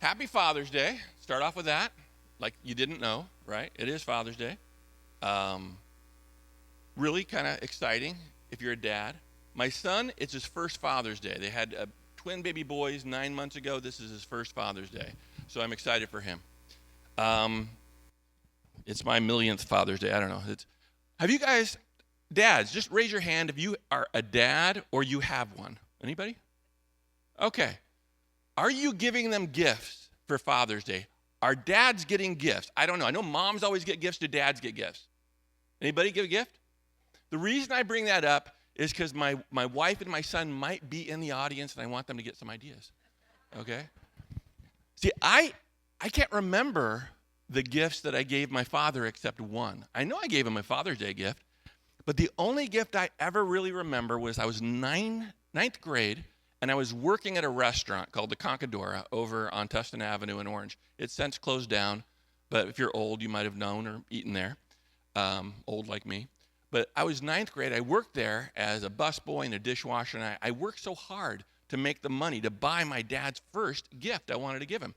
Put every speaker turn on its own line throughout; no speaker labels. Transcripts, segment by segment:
Happy Father's Day. Start off with that. Like you didn't know, right? It is Father's Day. Um, really kind of exciting if you're a dad. My son, it's his first Father's Day. They had twin baby boys 9 months ago. This is his first Father's Day. So I'm excited for him. Um, it's my millionth Father's Day. I don't know. Have you guys, dads, just raise your hand if you are a dad or you have one. Anybody? Okay. Are you giving them gifts for Father's Day? Are dads getting gifts? I don't know. I know moms always get gifts. Do dads get gifts? Anybody give a gift? The reason I bring that up is because my wife and my son might be in the audience, and I want them to get some ideas. Okay? See, I can't remember the gifts that I gave my father except one. I know I gave him a Father's Day gift, but the only gift I ever really remember was I was ninth grade, and I was working at a restaurant called the Concadora over on Tustin Avenue in Orange. It's since closed down, but if you're old, you might have known or eaten there, old like me. But I was ninth grade. I worked there as a busboy and a dishwasher, and I worked so hard to make the money to buy my dad's first gift I wanted to give him.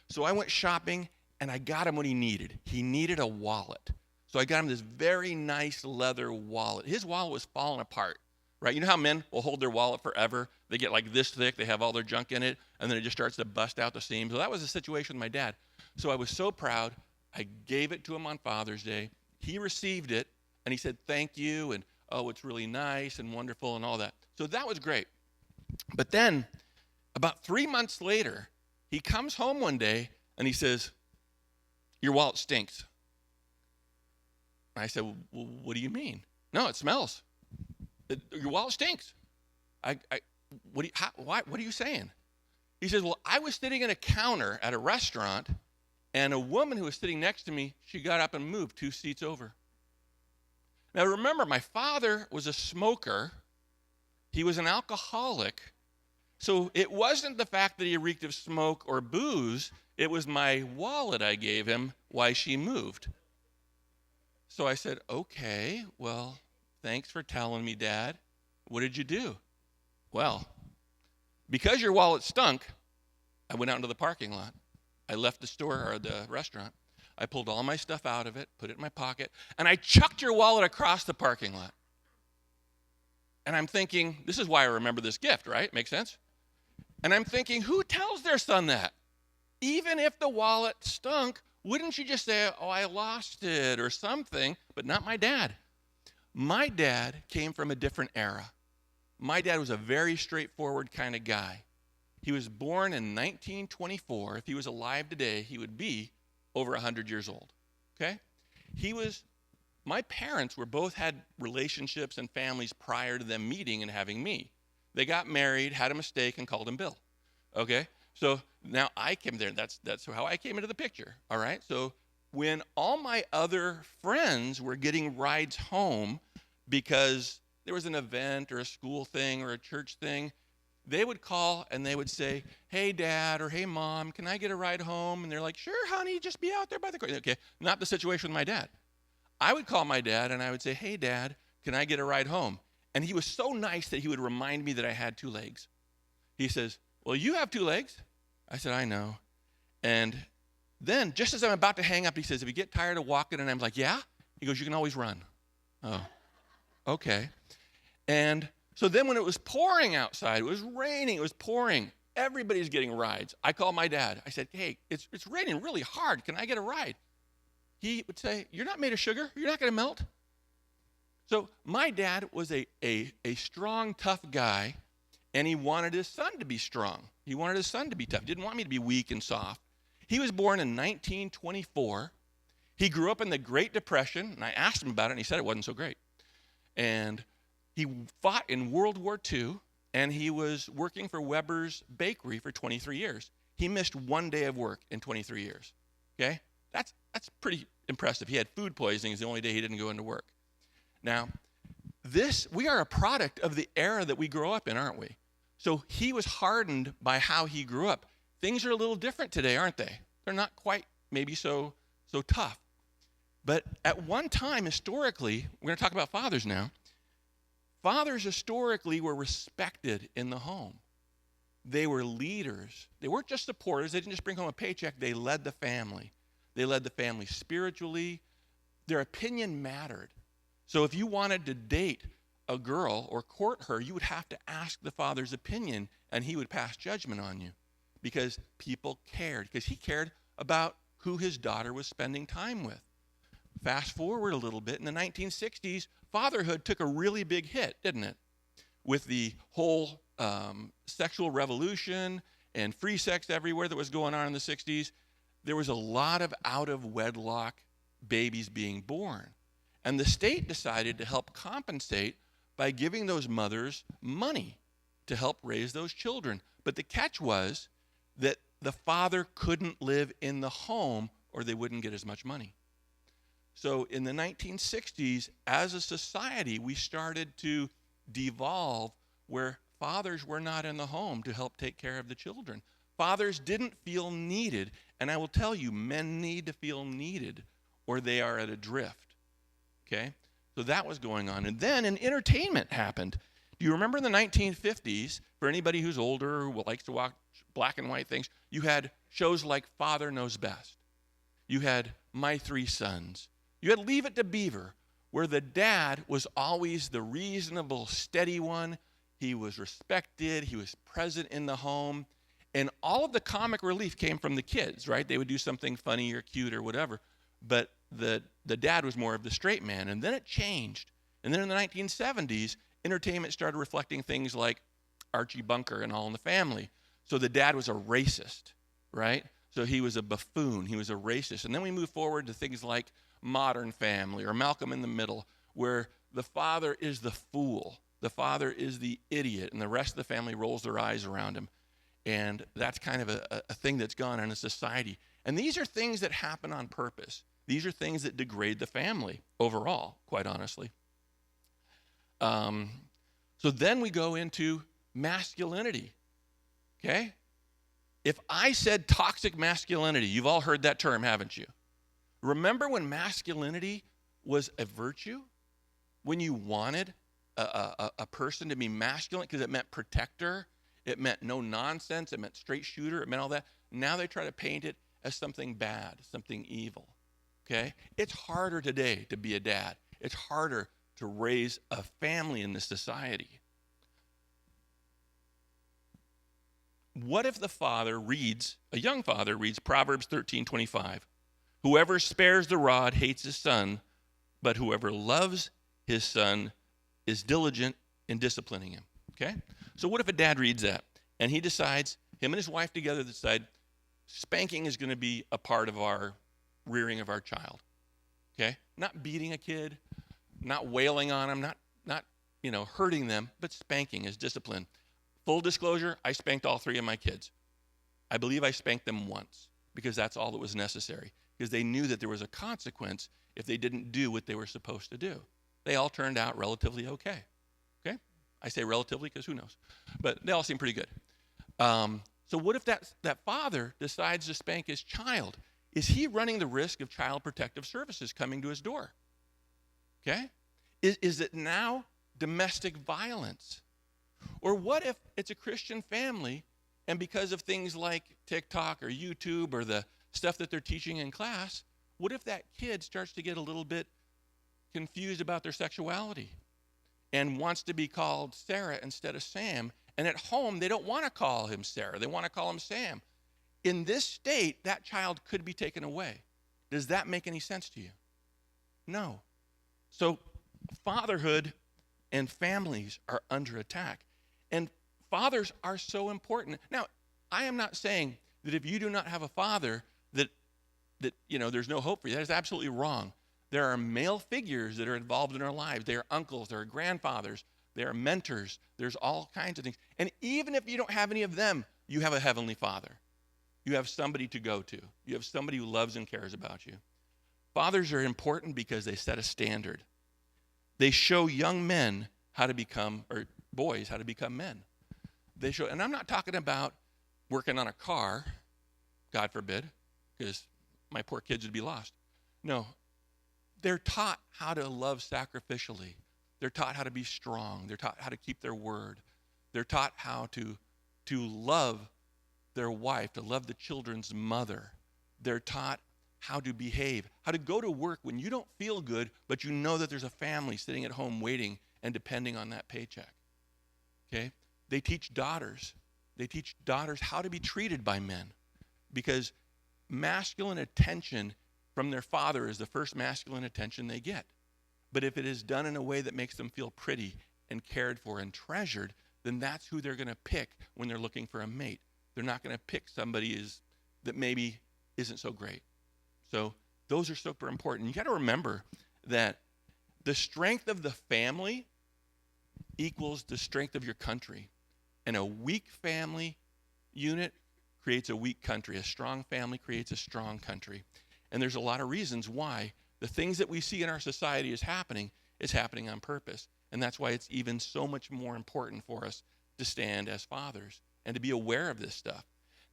So I went shopping, and I got him what he needed. He needed a wallet. So I got him this very nice leather wallet. His wallet was falling apart, right? You know how men will hold their wallet forever? They get like this thick. They have all their junk in it, and then it just starts to bust out the seams. So that was the situation with my dad. So I was so proud. I gave it to him on Father's Day. He received it, and he said, thank you, and oh, it's really nice and wonderful and all that. So that was great. But then about 3 months later, he comes home one day, and he says, your wallet stinks. And I said, well, what do you mean? No, it smells. Your wallet stinks. What are you saying? He says, well, I was sitting at a counter at a restaurant, and a woman who was sitting next to me, she got up and moved 2 seats over. Now remember, my father was a smoker. He was an alcoholic. So it wasn't the fact that he reeked of smoke or booze. It was my wallet I gave him why she moved. So I said, okay, well, thanks for telling me, Dad. What did you do? Well, because your wallet stunk, I went out into the parking lot. I left the store or the restaurant. I pulled all my stuff out of it, put it in my pocket, and I chucked your wallet across the parking lot. And I'm thinking, this is why I remember this gift, right? Makes sense? And I'm thinking, who tells their son that? Even if the wallet stunk, wouldn't you just say, oh, I lost it or something? But not my dad. My dad came from a different era. My dad was a very straightforward kind of guy. He was born in 1924. If he was alive today, he would be over 100 years old, okay? My parents both had relationships and families prior to them meeting and having me. They got married, had a mistake, and called him Bill, okay? So now I came there. That's how I came into the picture, all right? So when all my other friends were getting rides home because there was an event or a school thing or a church thing, they would call and they would say, hey, Dad, or hey, Mom, can I get a ride home? And they're like, sure, honey, just be out there by the car. Okay, not the situation with my dad. I would call my dad and I would say, hey, Dad, can I get a ride home? And he was so nice that he would remind me that I had 2 legs. He says, well, you have 2 legs. I said, I know. And then just as I'm about to hang up, he says, if you get tired of walking, and I'm like, yeah? He goes, you can always run. Oh, okay. And so then when it was pouring outside, it was raining, it was pouring, everybody's getting rides. I called my dad. I said, hey, it's raining really hard. Can I get a ride? He would say, you're not made of sugar. You're not going to melt. So my dad was a strong, tough guy, and he wanted his son to be strong. He wanted his son to be tough. He didn't want me to be weak and soft. He was born in 1924. He grew up in the Great Depression, and I asked him about it, and he said it wasn't so great. And he fought in World War II, and he was working for Weber's Bakery for 23 years. He missed 1 day of work in 23 years, okay? That's pretty impressive. He had food poisoning. It's the only day he didn't go into work. Now, we are a product of the era that we grow up in, aren't we? So he was hardened by how he grew up. Things are a little different today, aren't they? They're not quite maybe so tough. But at one time, historically, we're going to talk about fathers now. Fathers historically were respected in the home. They were leaders. They weren't just supporters. They didn't just bring home a paycheck. They led the family. They led the family spiritually. Their opinion mattered. So if you wanted to date a girl or court her, you would have to ask the father's opinion, and he would pass judgment on you because people cared, because he cared about who his daughter was spending time with. Fast forward a little bit, in the 1960s, fatherhood took a really big hit, didn't it? With the whole sexual revolution and free sex everywhere that was going on in the 60s, there was a lot of out-of-wedlock babies being born. And the state decided to help compensate by giving those mothers money to help raise those children. But the catch was that the father couldn't live in the home or they wouldn't get as much money. So in the 1960s, as a society, we started to devolve where fathers were not in the home to help take care of the children. Fathers didn't feel needed, and I will tell you, men need to feel needed or they are at adrift, okay? So that was going on. And then an entertainment happened. Do you remember in the 1950s, for anybody who's older who likes to watch black and white things, you had shows like Father Knows Best. You had My Three Sons. You had Leave It to Beaver, where the dad was always the reasonable, steady one. He was respected. He was present in the home. And all of the comic relief came from the kids, right? They would do something funny or cute or whatever. But the dad was more of the straight man. And then it changed. And then in the 1970s, entertainment started reflecting things like Archie Bunker and All in the Family. So the dad was a racist, right? So he was a buffoon. He was a racist. And then we move forward to things like Modern Family or Malcolm in the Middle, where the father is the fool. The father is the idiot, and the rest of the family rolls their eyes around him. And that's kind of a thing that's gone on in society. And these are things that happen on purpose. These are things that degrade the family overall, quite honestly. So then we go into masculinity, okay? If I said toxic masculinity, you've all heard that term, haven't you? Remember when masculinity was a virtue? When you wanted a person to be masculine because it meant protector, it meant no nonsense, it meant straight shooter, it meant all that. Now they try to paint it as something bad, something evil, okay? It's harder today to be a dad. It's harder to raise a family in this society. What if the a young father reads Proverbs 13:25? Whoever spares the rod hates his son, but whoever loves his son is diligent in disciplining him, okay? So what if a dad reads that and he decides, him and his wife together decide, spanking is going to be a part of our rearing of our child, okay? Not beating a kid, not wailing on them, not hurting them, but spanking is discipline. Full disclosure, I spanked all three of my kids. I believe I spanked them once because that's all that was necessary, because they knew that there was a consequence if they didn't do what they were supposed to do. They all turned out relatively okay. I say relatively because who knows? But they all seem pretty good. So what if that father decides to spank his child? Is he running the risk of Child Protective Services coming to his door? Okay? Is it now domestic violence? Or what if it's a Christian family and because of things like TikTok or YouTube or the stuff that they're teaching in class, what if that kid starts to get a little bit confused about their sexuality and wants to be called Sarah instead of Sam? And at home, they don't want to call him Sarah. They want to call him Sam. In this state, that child could be taken away. Does that make any sense to you? No. So fatherhood and families are under attack. And fathers are so important. Now, I am not saying that if you do not have a father that there's no hope for you. That is absolutely wrong. There are male figures that are involved in our lives. They are uncles, they are grandfathers, they are mentors. There's all kinds of things. And even if you don't have any of them, you have a heavenly Father. You have somebody to go to. You have somebody who loves and cares about you. Fathers are important because they set a standard. They show young men how to become, or boys, how to become men. They show, and I'm not talking about working on a car, God forbid, because my poor kids would be lost. No, they're taught how to love sacrificially. They're taught how to be strong. They're taught how to keep their word. They're taught how to to love their wife, to love the children's mother. They're taught how to behave, how to go to work when you don't feel good, but you know that there's a family sitting at home waiting and depending on that paycheck. Okay? They teach daughters how to be treated by men, because masculine attention from their father is the first masculine attention they get. But if it is done in a way that makes them feel pretty and cared for and treasured, then that's who they're going to pick when they're looking for a mate. They're not going to pick somebody that maybe isn't so great. So those are super important. You got to remember that the strength of the family equals the strength of your country. And a weak family unit creates a weak country. A strong family creates a strong country. And there's a lot of reasons why the things that we see in our society is happening on purpose. And that's why it's even so much more important for us to stand as fathers and to be aware of this stuff.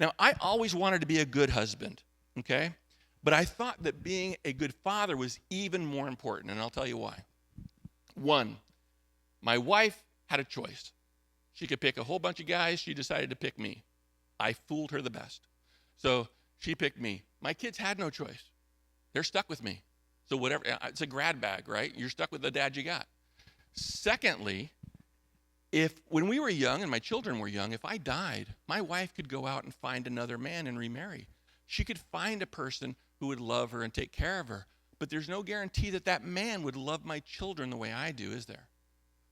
Now, I always wanted to be a good husband, okay? But I thought that being a good father was even more important, and I'll tell you why. One, my wife had a choice. She could pick a whole bunch of guys. She decided to pick me. I fooled her the best. So she picked me. My kids had no choice. They're stuck with me. So whatever, it's a grad bag, right? You're stuck with the dad you got. Secondly, when we were young and my children were young, if I died, my wife could go out and find another man and remarry. She could find a person who would love her and take care of her. But there's no guarantee that that man would love my children the way I do, is there?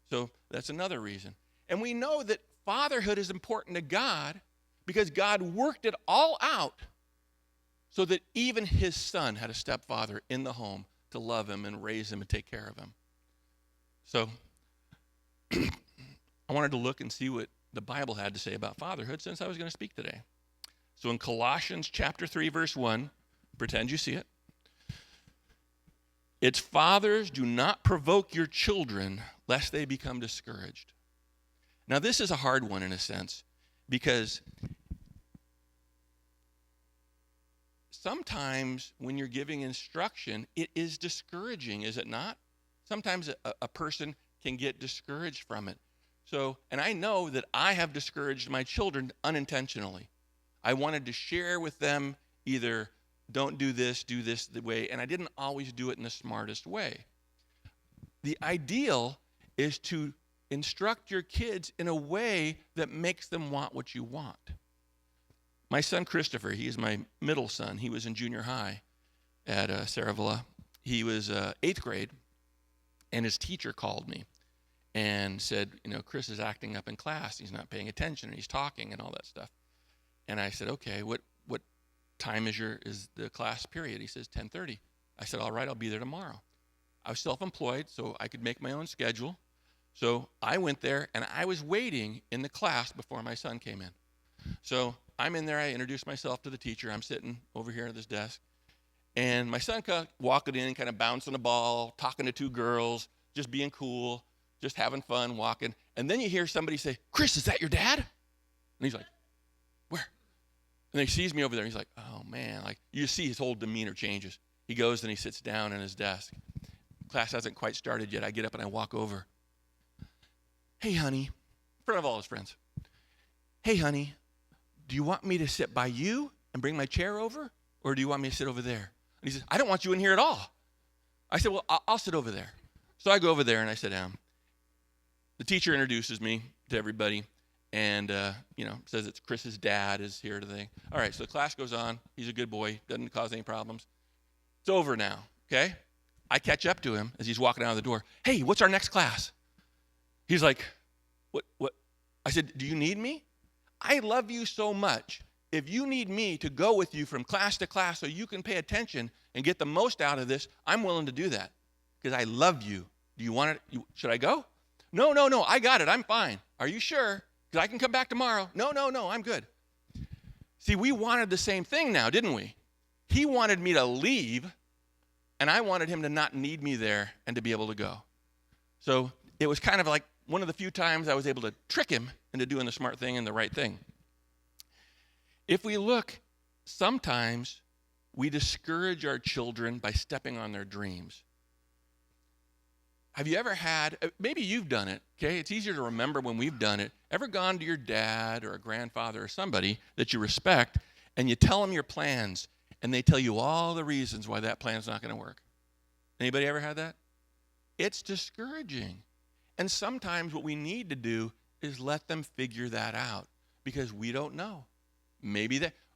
So that's another reason. And we know that fatherhood is important to God because God worked it all out so that even his son had a stepfather in the home to love him and raise him and take care of him. So I wanted to look and see what the Bible had to say about fatherhood since I was going to speak today. So in Colossians chapter 3, verse 1, pretend you see it. It's fathers, do not provoke your children lest they become discouraged. Now, this is a hard one in a sense because sometimes when you're giving instruction, it is discouraging, is it not? Sometimes a person can get discouraged from it. So, and I know that I have discouraged my children unintentionally. I wanted to share with them either don't do this the way, and I didn't always do it in the smartest way. The ideal is to instruct your kids in a way that makes them want what you want. My son Christopher, he is my middle son. He was in junior high at Saravilla. He was 8th grade, and his teacher called me and said, Chris is acting up in class. He's not paying attention, and he's talking and all that stuff. And I said, okay, what time is the class period? He says 10:30. I said, all right, I'll be there tomorrow. I was self-employed, so I could make my own schedule. So I went there, and I was waiting in the class before my son came in. So I'm in there. I introduced myself to the teacher. I'm sitting over here at this desk. And my son walking in, kind of bouncing a ball, talking to 2 girls, just being cool, just having fun, walking. And then you hear somebody say, Chris, is that your dad? And he's like, where? And he sees me over there. And he's like, oh, man. Like, you see his whole demeanor changes. He goes and he sits down in his desk. Class hasn't quite started yet. I get up and I walk over. Hey, honey, in front of all his friends. Hey, honey, do you want me to sit by you and bring my chair over? Or do you want me to sit over there? And he says, I don't want you in here at all. I said, well, I'll sit over there. So I go over there and I sit down. The teacher introduces me to everybody and, says it's Chris's dad is here today. All right, so the class goes on. He's a good boy, doesn't cause any problems. It's over now, okay? I catch up to him as he's walking out of the door. Hey, what's our next class? He's like, what? I said, do you need me? I love you so much. If you need me to go with you from class to class so you can pay attention and get the most out of this, I'm willing to do that because I love you. Do you want it? Should I go? No, I got it. I'm fine. Are you sure? Because I can come back tomorrow. No, I'm good. See, we wanted the same thing now, didn't we? He wanted me to leave, and I wanted him to not need me there and to be able to go. So it was kind of like one of the few times I was able to trick him into doing the smart thing and the right thing. If we look, sometimes we discourage our children by stepping on their dreams. Have you ever had, maybe you've done it, okay? It's easier to remember when we've done it. Ever gone to your dad or a grandfather or somebody that you respect and you tell them your plans and they tell you all the reasons why that plan's not going to work? Anybody ever had that? It's discouraging. And sometimes what we need to do is let them figure that out because we don't know.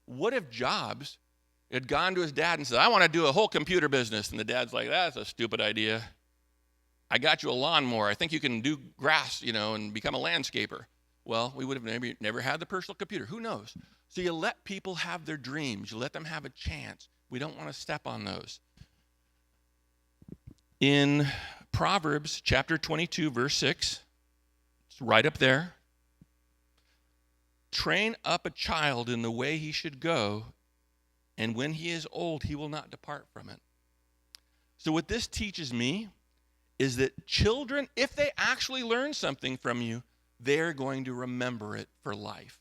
What if Jobs had gone to his dad and said, I want to do a whole computer business? And the dad's like, that's a stupid idea. I got you a lawnmower. I think you can do grass, and become a landscaper. Well, we would have never had the personal computer. Who knows? So you let people have their dreams. You let them have a chance. We don't want to step on those. In Proverbs chapter 22, verse 6, it's right up there. Train up a child in the way he should go, and when he is old, he will not depart from it. So what this teaches me is that children, if they actually learn something from you, they're going to remember it for life.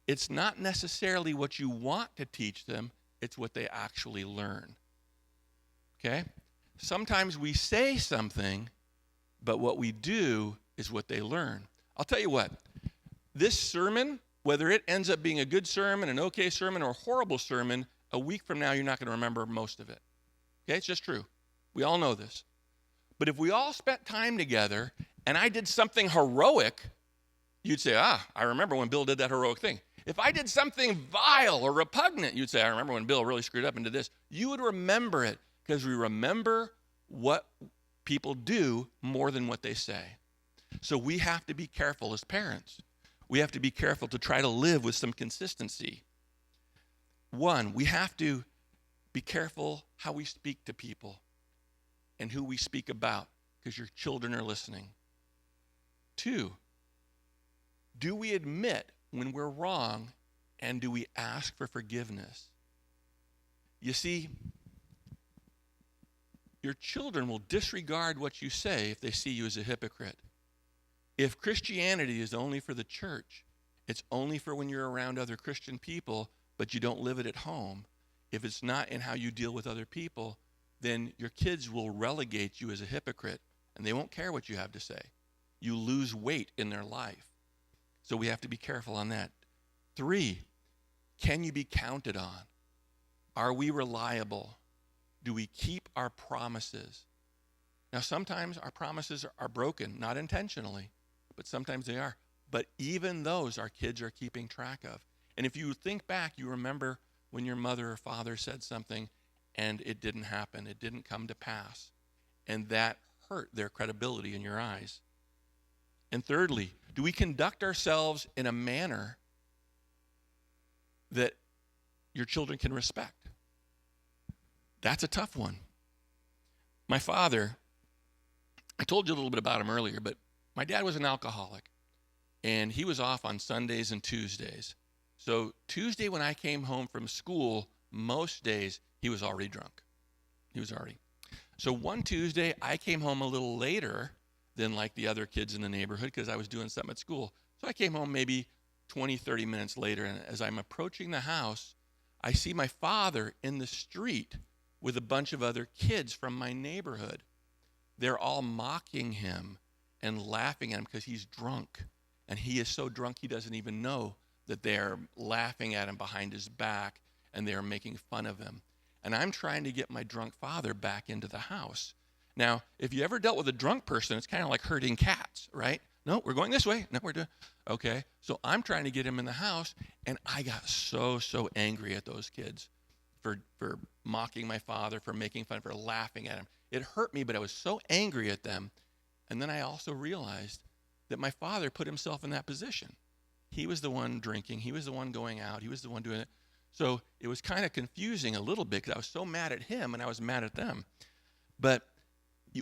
It's not necessarily what you want to teach them, it's what they actually learn. Okay? Sometimes we say something, but what we do is what they learn. I'll tell you what, this sermon, whether it ends up being a good sermon, an okay sermon, or a horrible sermon, a week from now, you're not going to remember most of it. Okay? It's just true. We all know this. But if we all spent time together and I did something heroic, you'd say, I remember when Bill did that heroic thing. If I did something vile or repugnant, you'd say, I remember when Bill really screwed up and did this. You would remember it because we remember what people do more than what they say. So we have to be careful as parents. We have to be careful to try to live with some consistency. One, we have to be careful how we speak to people and who we speak about because your children are listening. Two, do we admit when we're wrong and do we ask for forgiveness? You see, your children will disregard what you say if they see you as a hypocrite. If Christianity is only for the church, it's only for when you're around other Christian people, but you don't live it at home. If it's not in how you deal with other people, then your kids will relegate you as a hypocrite, and they won't care what you have to say. You lose weight in their life. So we have to be careful on that. 3, can you be counted on? Are we reliable? Do we keep our promises? Now, sometimes our promises are broken, not intentionally, but sometimes they are. But even those our kids are keeping track of. And if you think back, you remember when your mother or father said something and it didn't happen, it didn't come to pass. And that hurt their credibility in your eyes. And thirdly, do we conduct ourselves in a manner that your children can respect? That's a tough one. My father, I told you a little bit about him earlier, but my dad was an alcoholic, and he was off on Sundays and Tuesdays. So Tuesday when I came home from school, most days he was already drunk. So one Tuesday, I came home a little later than like the other kids in the neighborhood because I was doing something at school. So I came home maybe 20, 30 minutes later, and as I'm approaching the house, I see my father in the street with a bunch of other kids from my neighborhood. They're all mocking him and laughing at him because he's drunk. And he is so drunk he doesn't even know that they're laughing at him behind his back and they're making fun of him. And I'm trying to get my drunk father back into the house. Now, if you ever dealt with a drunk person, it's kind of like herding cats, right? No, we're going this way. No, we're doing, okay. So I'm trying to get him in the house, and I got so angry at those kids for mocking my father, for making fun, for laughing at him. It hurt me, but I was so angry at them. And then I also realized that my father put himself in that position. He was the one drinking. He was the one going out. He was the one doing it. So it was kind of confusing a little bit because I was so mad at him and I was mad at them. But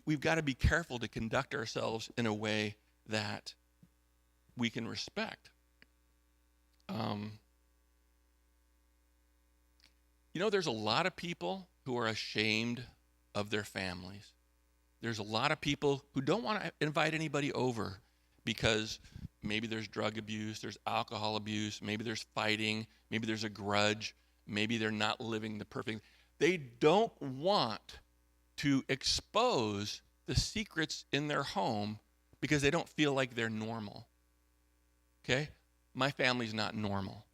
we've got to be careful to conduct ourselves in a way that we can respect. There's a lot of people who are ashamed of their families. There's a lot of people who don't want to invite anybody over because maybe there's drug abuse, there's alcohol abuse, maybe there's fighting, maybe there's a grudge, maybe they're not living the perfect. They don't want to expose the secrets in their home because they don't feel like they're normal. Okay? My family's not normal.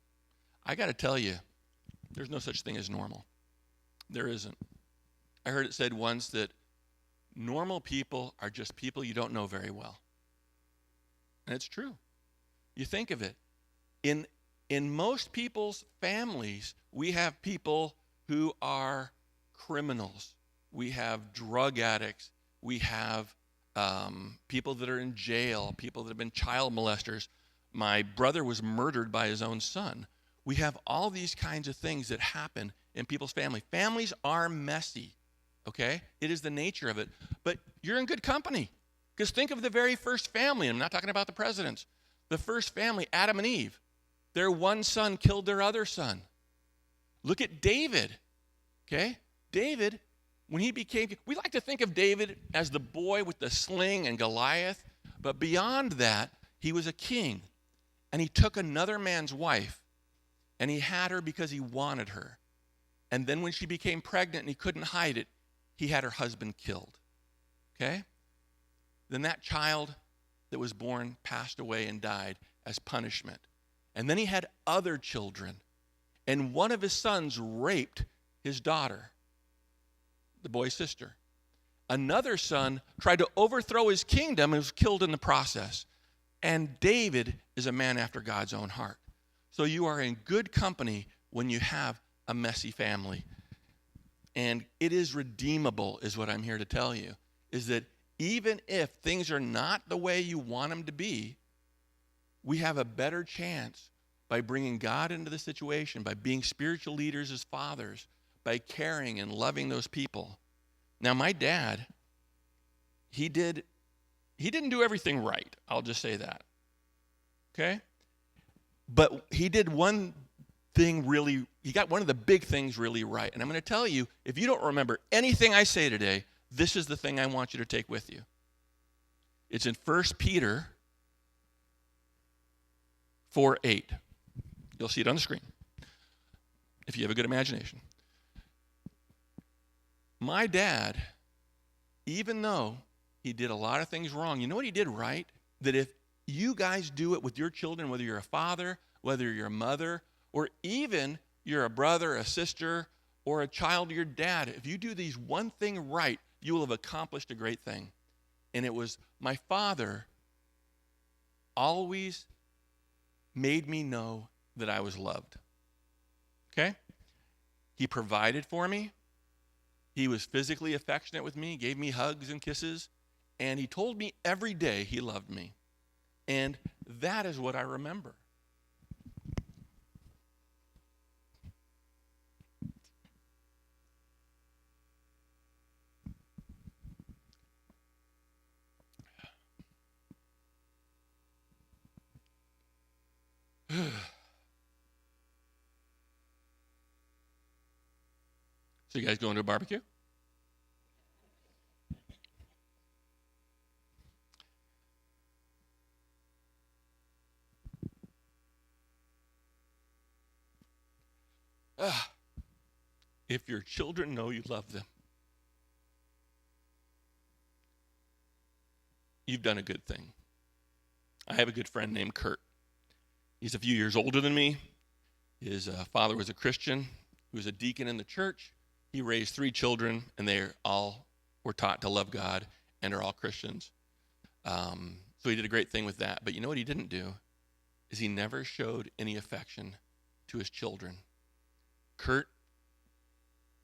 I got to tell you, there's no such thing as normal. There isn't. I heard it said once that normal people are just people you don't know very well. And it's true. You think of it. In most people's families, we have people who are criminals. We have drug addicts. We have people that are in jail, people that have been child molesters. My brother was murdered by his own son. We have all these kinds of things that happen in people's family. Families are messy, okay? It is the nature of it. But you're in good company. Because think of the very first family. I'm not talking about the presidents. The first family, Adam and Eve. Their one son killed their other son. Look at David, okay? David, when he became, we like to think of David as the boy with the sling and Goliath, but beyond that, he was a king. And he took another man's wife, and he had her because he wanted her. And then when she became pregnant and he couldn't hide it, he had her husband killed, okay? Then that child that was born passed away and died as punishment. And then he had other children. And one of his sons raped his daughter, the boy's sister. Another son tried to overthrow his kingdom and was killed in the process. And David is a man after God's own heart. So you are in good company when you have a messy family. And it is redeemable, is what I'm here to tell you, is that even if things are not the way you want them to be, we have a better chance by bringing God into the situation, by being spiritual leaders as fathers, by caring and loving those people. Now, my dad, he didn't do everything right. I'll just say that. Okay? But he did one thing really, he got one of the big things really right. And I'm going to tell you, if you don't remember anything I say today, this is the thing I want you to take with you. It's in 1 Peter 4:8. You'll see it on the screen if you have a good imagination. My dad, even though he did a lot of things wrong, you know what he did right? That if you guys do it with your children, whether you're a father, whether you're a mother, or even you're a brother, a sister, or a child of your dad, if you do these one thing right, you will have accomplished a great thing. And it was my father always made me know that I was loved. Okay? He provided for me. He was physically affectionate with me, gave me hugs and kisses, and he told me every day he loved me. And that is what I remember. So you guys going to a barbecue? If your children know you love them, you've done a good thing. I have a good friend named Kurt. He's a few years older than me. His father was a Christian. He was a deacon in the church. He raised 3 children, and they all were taught to love God and are all Christians. So he did a great thing with that. But you know what he didn't do? Is he never showed any affection to his children. Kurt,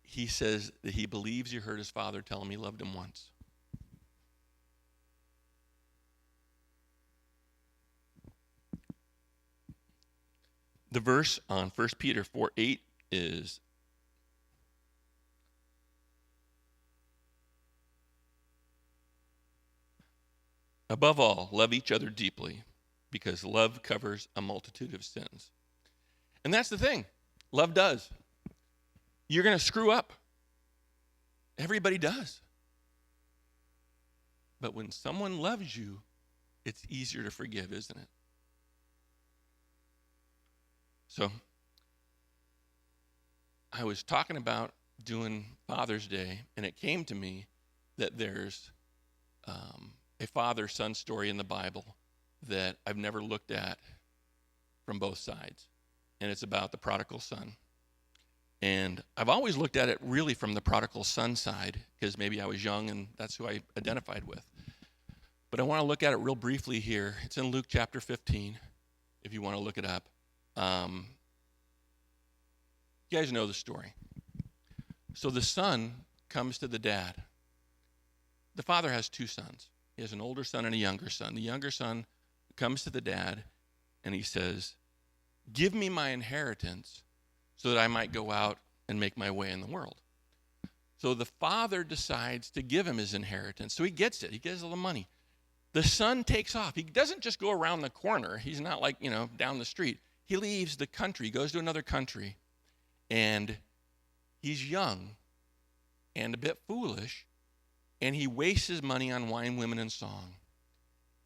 he says that he believes he heard his father tell him he loved him once. The verse on 1 Peter 4:8 is, above all, love each other deeply, because love covers a multitude of sins. And that's the thing. Love does. You're going to screw up. Everybody does. But when someone loves you, it's easier to forgive, isn't it? So, I was talking about doing Father's Day, and it came to me that there's a father-son story in the Bible that I've never looked at from both sides, and it's about the prodigal son. And I've always looked at it really from the prodigal son side, because maybe I was young and that's who I identified with. But I want to look at it real briefly here. It's in Luke chapter 15, if you want to look it up. You guys know the story. So the son comes to the dad. The father has two sons. He has an older son and a younger son. The younger son comes to the dad and he says, "Give me my inheritance so that I might go out and make my way in the world." So the father decides to give him his inheritance. So he gets it. He gets all the money. The son takes off. He doesn't just go around the corner. He's not like, down the street. He leaves the country, goes to another country, and he's young and a bit foolish, and he wastes his money on wine, women, and song.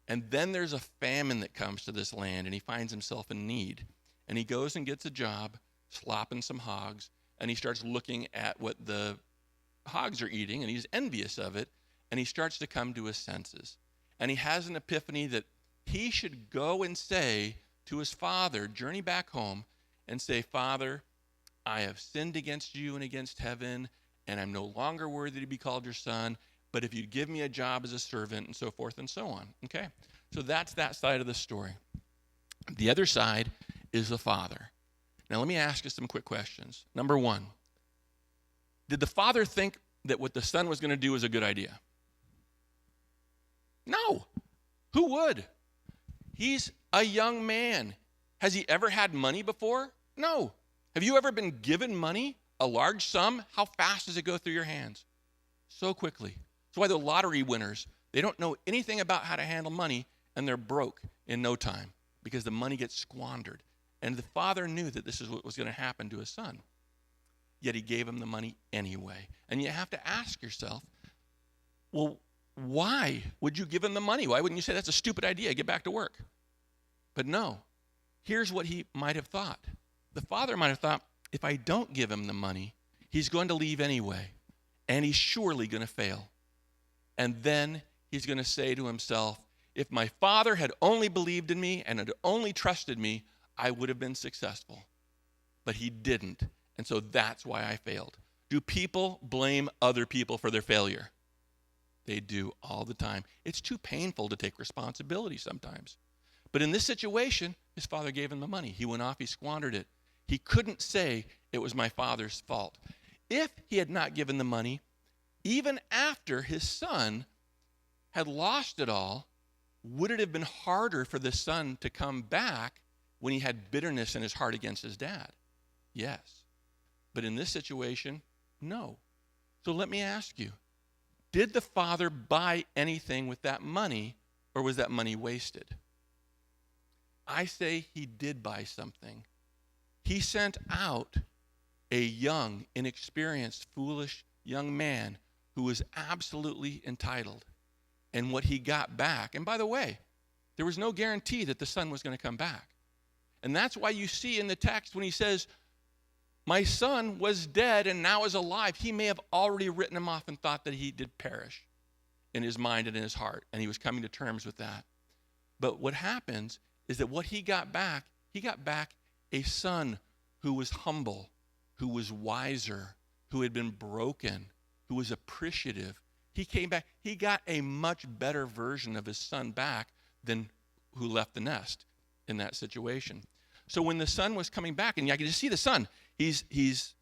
And then there's a famine that comes to this land, and he finds himself in need. And he goes and gets a job slopping some hogs, and he starts looking at what the hogs are eating, and he's envious of it, and he starts to come to his senses. And he has an epiphany that he should go and say to his father, journey back home, and say, "Father, I have sinned against you and against heaven, and I'm no longer worthy to be called your son, but if you'd give me a job as a servant," and so forth and so on. Okay? So that's that side of the story. The other side is the father. Now let me ask you some quick questions. Number one, did the father think that what the son was going to do was a good idea? No. Who would? He's a young man. Has he ever had money before? No. Have you ever been given money, a large sum? How fast does it go through your hands? So quickly. That's why the lottery winners, they don't know anything about how to handle money, and they're broke in no time because the money gets squandered. And the father knew that this is what was going to happen to his son. Yet he gave him the money anyway. And you have to ask yourself, well, why would you give him the money? Why wouldn't you say, "That's a stupid idea, get back to work"? But no, here's what he might have thought. The father might have thought, if I don't give him the money, he's going to leave anyway, and he's surely going to fail. And then he's going to say to himself, if my father had only believed in me and had only trusted me, I would have been successful. But he didn't, and so that's why I failed. Do people blame other people for their failure? They do all the time. It's too painful to take responsibility sometimes. But in this situation, his father gave him the money. He went off, he squandered it. He couldn't say it was my father's fault. If he had not given the money, even after his son had lost it all, would it have been harder for the son to come back when he had bitterness in his heart against his dad? Yes. But in this situation, no. So let me ask you, did the father buy anything with that money, or was that money wasted? I say he did buy something. He sent out a young, inexperienced, foolish young man who was absolutely entitled. And what he got back, and by the way, there was no guarantee that the son was going to come back. And that's why you see in the text when he says, "My son was dead and now is alive," he may have already written him off and thought that he did perish in his mind and in his heart, and he was coming to terms with that. But what happens is that what he got back a son who was humble, who was wiser, who had been broken, who was appreciative. He came back. He got a much better version of his son back than who left the nest in that situation. So when the son was coming back, and I could just see the son, he's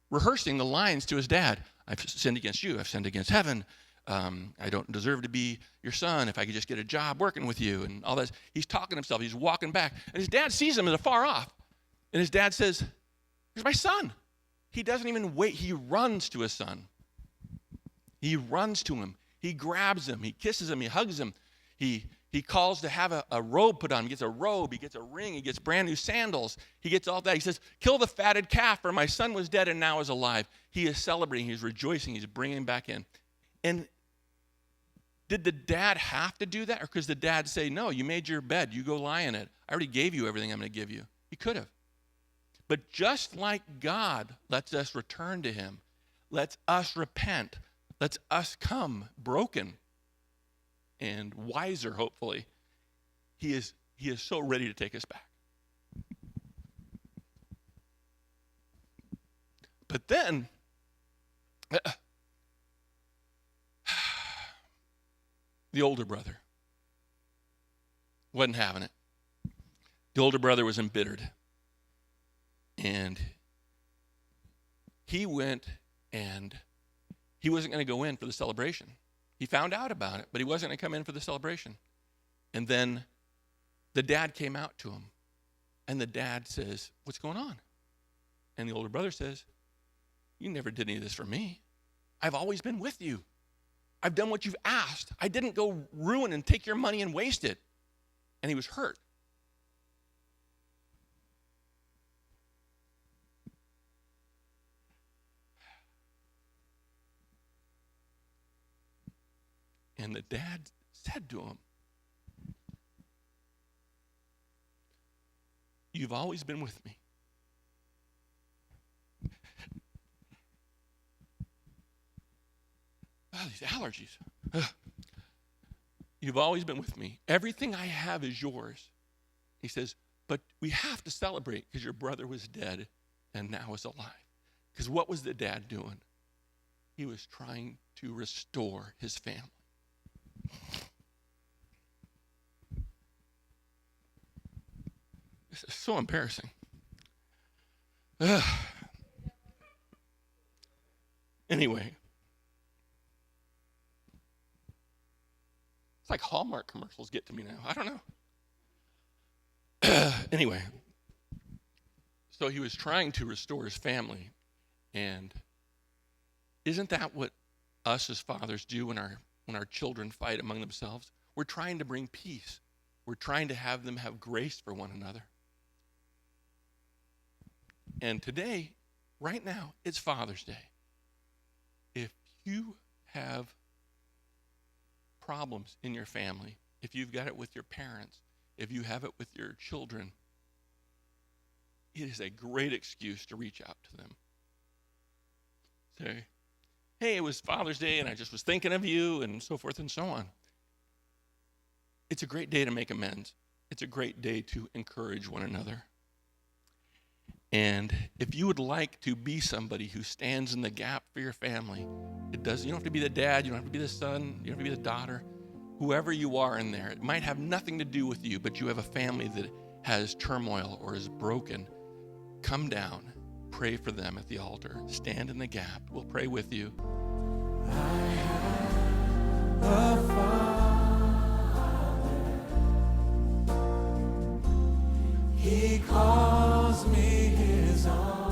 rehearsing the lines to his dad. "I've sinned against you. I've sinned against heaven. I don't deserve to be your son. If I could just get a job working with you," and all that. He's talking to himself. He's walking back. And his dad sees him as afar off. And his dad says, "Here's my son." He doesn't even wait. He runs to his son. He runs to him. He grabs him. He kisses him. He hugs him. He calls to have a robe put on him. He gets a robe. He gets a ring. He gets brand new sandals. He gets all that. He says, "Kill the fatted calf, for my son was dead and now is alive." He is celebrating. He's rejoicing. He's bringing him back in. And did the dad have to do that? Or could the dad say, "No, you made your bed. You go lie in it. I already gave you everything I'm going to give you"? He could have. But just like God lets us return to him, lets us repent, lets us come broken, and wiser, hopefully, he is so ready to take us back. But then, the older brother wasn't having it. The older brother was embittered. And he went and he wasn't going to go in for the celebration. He found out about it, but he wasn't going to come in for the celebration. And then the dad came out to him. And the dad says, "What's going on?" And the older brother says, "You never did any of this for me. I've always been with you. I've done what you've asked. I didn't go ruin and take your money and waste it." And he was hurt. And the dad said to him, "You've always been with me. Oh, these allergies. Ugh. You've always been with me. Everything I have is yours." He says, "But we have to celebrate because your brother was dead and now is alive." Because what was the dad doing? He was trying to restore his family. This is so embarrassing. Ugh. Anyway. It's like Hallmark commercials get to me now. I don't know. Anyway. So he was trying to restore his family. And isn't that what us as fathers do when our children fight among themselves? We're trying to bring peace. We're trying to have them have grace for one another. And today, right now, it's Father's Day. If you have problems in your family, if you've got it with your parents, if you have it with your children, it is a great excuse to reach out to them. Say, "Hey, it was Father's Day and I just was thinking of you," and so forth and so on. It's a great day to make amends. It's a great day to encourage one another. And if you would like to be somebody who stands in the gap for your family, you don't have to be the dad, you don't have to be the son, you don't have to be the daughter, whoever you are in there. It might have nothing to do with you, but you have a family that has turmoil or is broken. Come down, pray for them at the altar, stand in the gap. We'll pray with you.
I have a Father. He calls me his own.